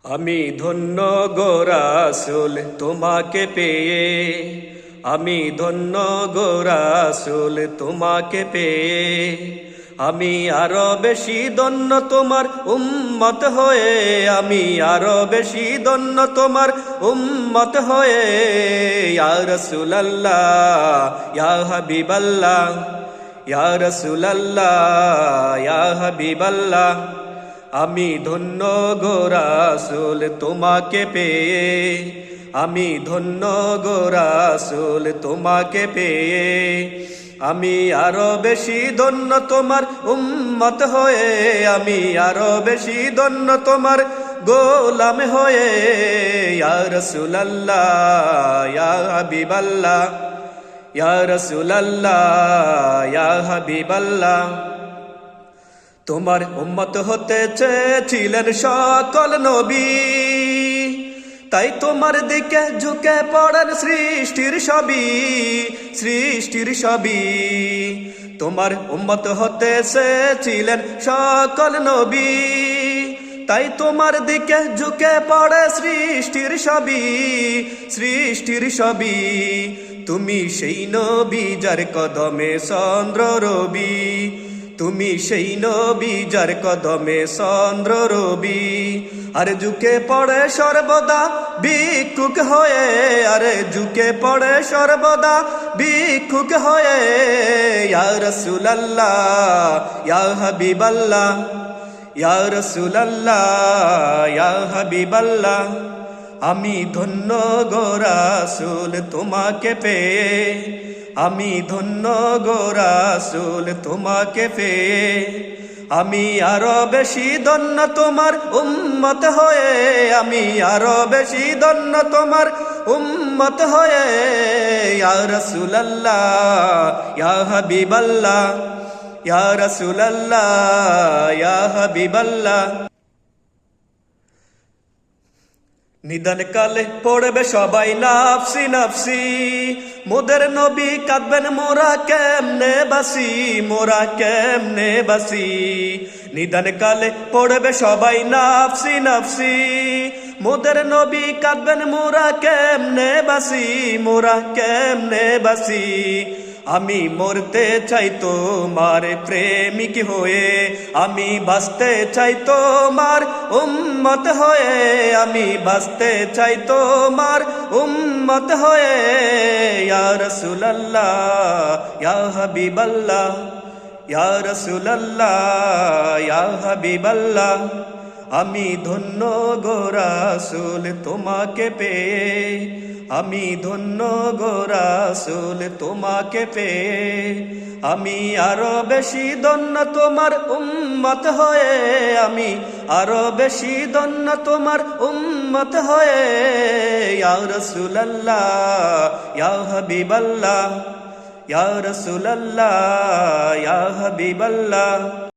আমি ধন্য গো রাসূল তোমাকে পেয়ে, আমি ধন্য গো রাসূল তোমাকে পেয়ে। আমি আরো বেশি ধন্য তোমার উম্মত হয়ে, আমি আরো বেশি ধন্য তোমার উম্মত হয়ে। ইয়া রাসূলুল্লাহ ইয়া হাবিবাল্লাহ, ইয়া রাসূলুল্লাহ ইয়া হাবিবাল্লাহ। আমি ধন্য গো রাসূল তোমাকে পেয়ে, আমি ধন্য গো রাসূল তোমাকে পেয়ে। আমি আরো বেশি ধন্য তোমার উম্মত হয়ে, আমি আরো বেশি ধন্য তোমার গোলাম হয়ে। ইয়া রাসূলুল্লাহ ইয়া হাবিবাল্লাহ, ইয়া রাসূলুল্লাহ ইয়া হাবিবাল্লাহ। তোমার উম্মত হতে চেয়েছিলেন সকল নবী, তাই তোমার দিকে ঝুঁকে পড়েন সৃষ্টির সবই, সৃষ্টির সবই। তোমার উম্মত হতে চেয়েছিলেন সকল নবী, তাই তোমার দিকে ঝুঁকে পড়ে সৃষ্টির সবই, সৃষ্টির সবই। তুমি সেই নবী যার কদমে চন্দ্র রবি, তুমি সেই নবী যার কদমে চন্দ্র রবি। আর ঝুঁকে পড়ে সর্বদা ভিক্ষুক হয়ে, আরে ঝুঁকে পড়ে সর্বদা ভিক্ষুক হয়ে। ইয়া রাসূলুল্লাহ ইয়া হাবিবাল্লাহ, ইয়া রাসূলুল্লাহ ইয়া হাবিবাল্লাহ। আমি ধন্য গো রাসূল তোমাকে পেয়ে, আমি ধন্য গো রাসূল তোমাকে পেয়ে। আমি আরো বেশি ধন্য তোমার উম্মত হয়ে, আমি আরো বেশি ধন্য তোমার উম্মত হয়ে। ইয়া রাসূলুল্লাহ ইয়া হাবিবাল্লাহ, ইয়া রাসূলুল্লাহ ইয়া হাবিবাল্লাহ। নিদান কালে পড়বে সবাই নাফসি নাফসি, মোদের নবী কাঁদবেন মোরা কেমনে বাসি, মোরা কেমনে বাসি। নিদান কালে পড়বে সবাই নাফসি নাফসি, মোদের নবী কাঁদবেন মোরা কেমনে বাসি, মোরা কেমনে বাসি। আমি মরতে চাই তোমার প্রেমিক হয়ে, আমি বাঁচতে চাই তোমার উম্মত হয়ে, আমি বাঁচতে চাই তোমার উম্মত হয়ে। ইয়া রাসূলুল্লাহ ইয়া হাবিবাল্লাহ, ইয়া রাসূলুল্লাহ ইয়া হাবিবাল্লাহ। আমি ধন্য গো রাসূল তোমাকে পেয়ে, আমি ধন্য গো রাসূল তোমাকে পেয়ে। আমি আরো বেশি ধন্য তোমার উম্মত হয়ে, আমি আরো বেশি ধন্য তোমার উম্মত হয়ে। ইয়া রাসূলুল্লাহ ইয়া হাবিবাল্লাহ, ইয়া রাসূলুল্লাহ ইয়া হাবিবাল্লাহ।